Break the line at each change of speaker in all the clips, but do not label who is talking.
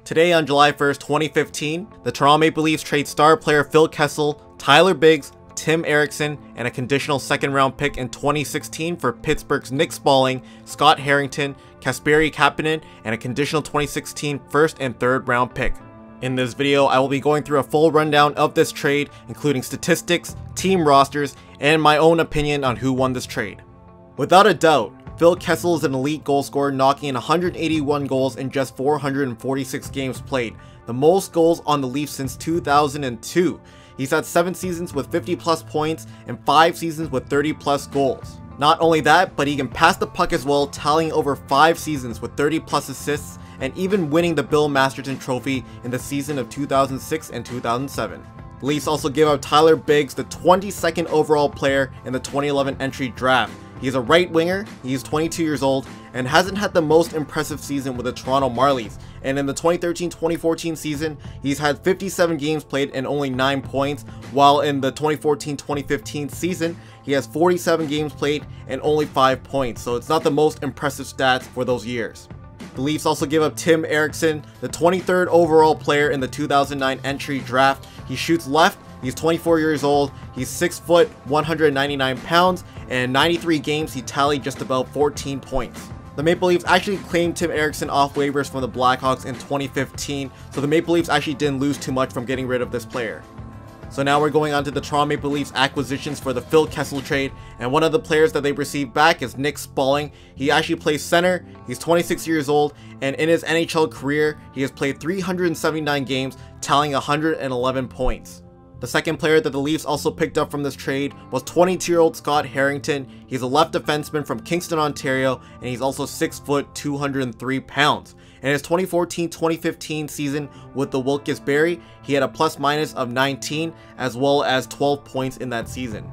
Today on July 1st, 2015, the Toronto Maple Leafs trade star player Phil Kessel, Tyler Biggs, Tim Erickson, and a conditional second-round pick in 2016 for Pittsburgh's Nick Spalling, Scott Harrington, Kasperi Kapanen, and a conditional 2016 first and third-round pick. In this video, I will be going through a full rundown of this trade, including statistics, team rosters, and my own opinion on who won this trade. Without a doubt, Phil Kessel is an elite goal scorer, knocking in 181 goals in just 446 games played, the most goals on the Leafs since 2002. He's had 7 seasons with 50 plus points and 5 seasons with 30 plus goals. Not only that, but he can pass the puck as well, tallying over 5 seasons with 30 plus assists and even winning the Bill Masterton Trophy in the season of 2006 and 2007. The Leafs also gave up Tyler Biggs, the 22nd overall player in the 2011 entry draft. He's a right winger, he's 22 years old, and hasn't had the most impressive season with the Toronto Marlies. And in the 2013-2014 season, he's had 57 games played and only 9 points, while in the 2014-2015 season, he has 47 games played and only 5 points, so it's not the most impressive stats for those years. The Leafs also give up Tim Erickson, the 23rd overall player in the 2009 entry draft. He shoots left, he's 24 years old, he's 6 foot, 199 pounds, and in 93 games he tallied just about 14 points. The Maple Leafs actually claimed Tim Erickson off waivers from the Blackhawks in 2015, so the Maple Leafs actually didn't lose too much from getting rid of this player. So now we're going on to the Toronto Maple Leafs acquisitions for the Phil Kessel trade, and one of the players that they received back is Nick Spalling. He actually plays center, he's 26 years old, and in his NHL career, he has played 379 games, tallying 111 points. The second player that the Leafs also picked up from this trade was 22-year-old Scott Harrington. He's a left defenseman from Kingston, Ontario, and he's also 6 foot, 203 pounds. In his 2014-2015 season with the Wilkes-Barre, he had a plus-minus of 19 as well as 12 points in that season.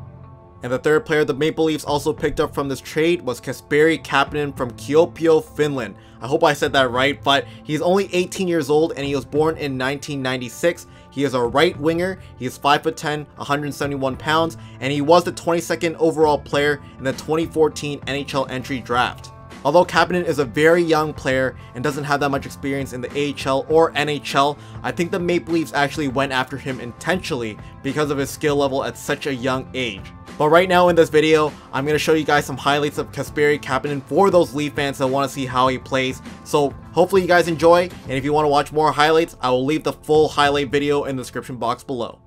And the third player the Maple Leafs also picked up from this trade was Kasperi Kapanen from Kuopio, Finland. I hope I said that right, but he's only 18 years old and he was born in 1996. He is a right winger, he is 5'10", 171 pounds, and he was the 22nd overall player in the 2014 NHL entry draft. Although Kapanen is a very young player and doesn't have that much experience in the AHL or NHL, I think the Maple Leafs actually went after him intentionally because of his skill level at such a young age. But right now in this video, I'm going to show you guys some highlights of Kasperi Kapanen for those Leaf fans that want to see how he plays. So hopefully you guys enjoy, and if you want to watch more highlights, I will leave the full highlight video in the description box below.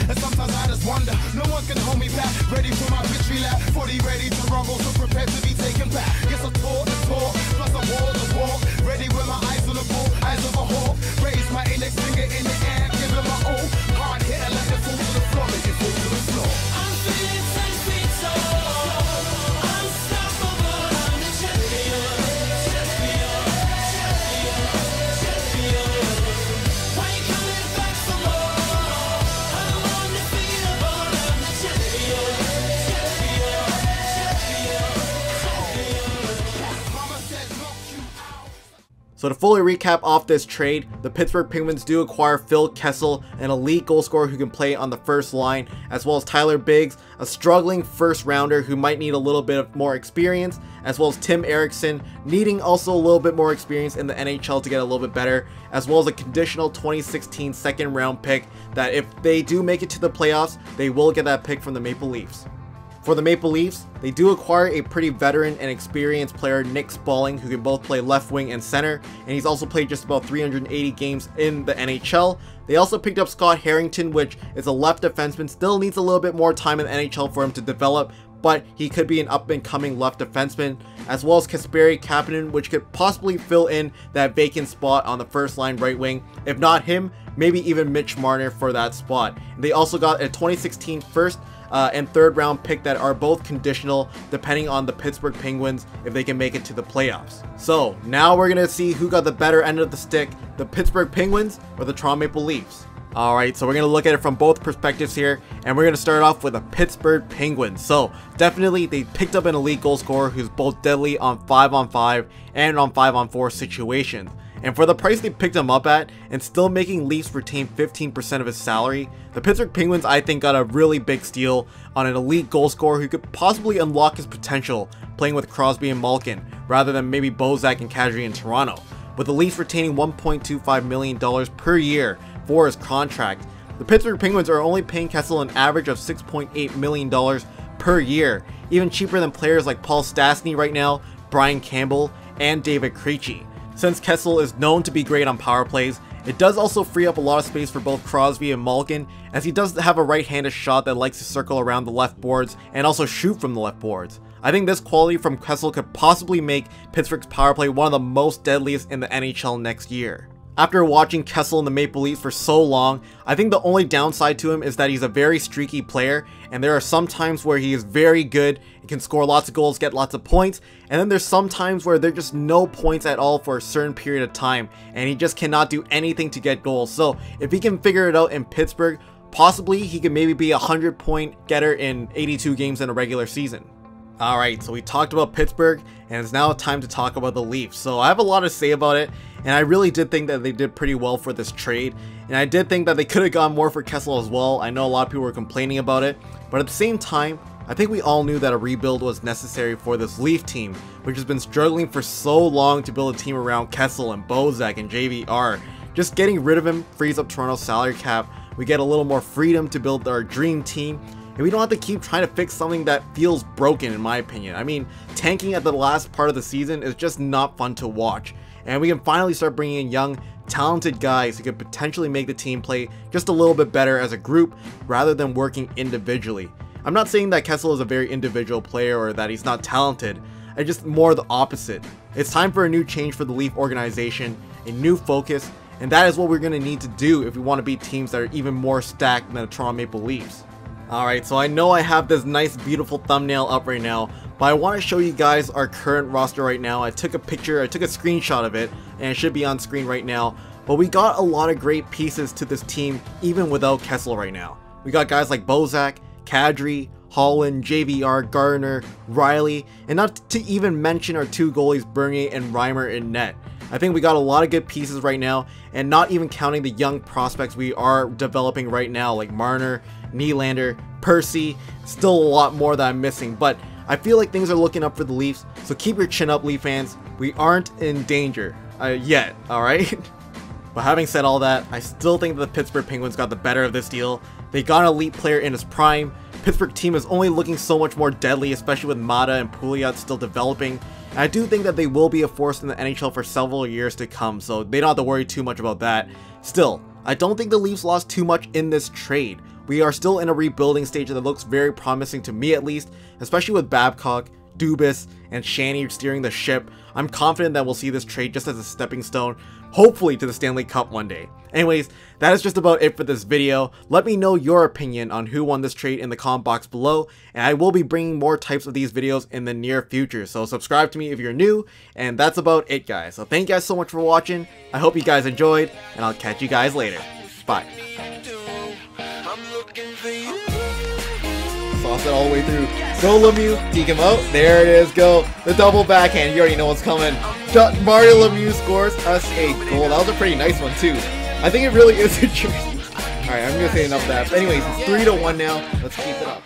And sometimes I just wonder, no one can hold me back. Ready for my victory lap, fully ready to rumble, so prepared to be taken back. Yes, I talk the talk, plus I walk the walk. Ready with my eyes on the ball, eyes of a hawk. Raise my index finger in the air, give it my all. Hard hitter like the fall to the floor, make it fall to the floor. I'm feeling 10 feet tall, unstoppable, I'm the champion, champion, champion, champion. Why you coming back for more?
So to fully recap off this trade, the Pittsburgh Penguins do acquire Phil Kessel, an elite goal scorer who can play on the first line, as well as Tyler Biggs, a struggling first rounder who might need a little bit of more experience, as well as Tim Erickson, needing also a little bit more experience in the NHL to get a little bit better, as well as a conditional 2016 second round pick that if they do make it to the playoffs, they will get that pick from the Maple Leafs. For the Maple Leafs, they do acquire a pretty veteran and experienced player, Nick Spalling, who can both play left wing and center, and he's also played just about 380 games in the NHL. They also picked up Scott Harrington, which is a left defenseman, still needs a little bit more time in the NHL for him to develop, but he could be an up-and-coming left defenseman, as well as Kasperi Kapanen, which could possibly fill in that vacant spot on the first line right wing. If not him, maybe even Mitch Marner for that spot. And they also got a 2016 first and third round pick that are both conditional depending on the Pittsburgh Penguins if they can make it to the playoffs. So now we're going to see who got the better end of the stick, the Pittsburgh Penguins or the Toronto Maple Leafs. Alright, so we're going to look at it from both perspectives here, and we're going to start off with the Pittsburgh Penguins. So, definitely, they picked up an elite goal scorer who's both deadly on 5-on-5 and on 5-on-4 situations. And for the price they picked him up at, and still making Leafs retain 15% of his salary, the Pittsburgh Penguins I think got a really big steal on an elite goal scorer who could possibly unlock his potential playing with Crosby and Malkin, rather than maybe Bozak and Kadri in Toronto. With the Leafs retaining $1.25 million per year for his contract, the Pittsburgh Penguins are only paying Kessel an average of $6.8 million per year, even cheaper than players like Paul Stastny right now, Brian Campbell, and David Krejci. Since Kessel is known to be great on power plays, it does also free up a lot of space for both Crosby and Malkin, as he does have a right-handed shot that likes to circle around the left boards and also shoot from the left boards. I think this quality from Kessel could possibly make Pittsburgh's power play one of the most deadliest in the NHL next year. After watching Kessel in the Maple Leafs for so long, I think the only downside to him is that he's a very streaky player, and there are some times where he is very good and can score lots of goals, get lots of points, and then there's some times where there's just no points at all for a certain period of time, and he just cannot do anything to get goals. So if he can figure it out in Pittsburgh, possibly he could maybe be a 100-point getter in 82 games in a regular season. Alright, so we talked about Pittsburgh, and it's now time to talk about the Leafs. So I have a lot to say about it, and I really did think that they did pretty well for this trade, and I did think that they could have gone more for Kessel as well. I know a lot of people were complaining about it, but at the same time, I think we all knew that a rebuild was necessary for this Leaf team, which has been struggling for so long to build a team around Kessel and Bozak and JVR. Just getting rid of him frees up Toronto's salary cap, we get a little more freedom to build our dream team, and we don't have to keep trying to fix something that feels broken, in my opinion. I mean, tanking at the last part of the season is just not fun to watch. And we can finally start bringing in young, talented guys who could potentially make the team play just a little bit better as a group rather than working individually. I'm not saying that Kessel is a very individual player or that he's not talented. It's just more the opposite. It's time for a new change for the Leaf organization, a new focus, and that is what we're going to need to do if we want to beat teams that are even more stacked than the Toronto Maple Leafs. Alright, so I know I have this nice beautiful thumbnail up right now, but I want to show you guys our current roster right now. I took a screenshot of it, and it should be on screen right now. But we got a lot of great pieces to this team, even without Kessel right now. We got guys like Bozak, Kadri, Holland, JVR, Gardner, Riley, and not to even mention our two goalies Bernier and Reimer in net. I think we got a lot of good pieces right now, and not even counting the young prospects we are developing right now, like Marner, Nylander, Percy. Still a lot more that I'm missing, but I feel like things are looking up for the Leafs, so keep your chin up, Leaf fans. We aren't in danger yet, alright? But having said all that, I still think that the Pittsburgh Penguins got the better of this deal. They got an elite player in his prime. Pittsburgh team is only looking so much more deadly, especially with Mata and Pouliot still developing. And I do think that they will be a force in the NHL for several years to come, so they don't have to worry too much about that. Still, I don't think the Leafs lost too much in this trade. We are still in a rebuilding stage that looks very promising to me at least, especially with Babcock, Dubas, and Shanny steering the ship. I'm confident that we'll see this trade just as a stepping stone, hopefully to the Stanley Cup one day. Anyways, that is just about it for this video. Let me know your opinion on who won this trade in the comment box below, and I will be bringing more types of these videos in the near future, so subscribe to me if you're new, and that's about it, guys. So thank you guys so much for watching. I hope you guys enjoyed, and I'll catch you guys later. Bye. Sauce it all the way through. Go Lemieux, deke him out. There it is, go. The double backhand, you already know what's coming. Mario Lemieux scores us a goal. That was a pretty nice one too. I think it really is a jersey. Alright, I'm gonna say enough of that. But anyways, it's 3-1 now. Let's keep it up.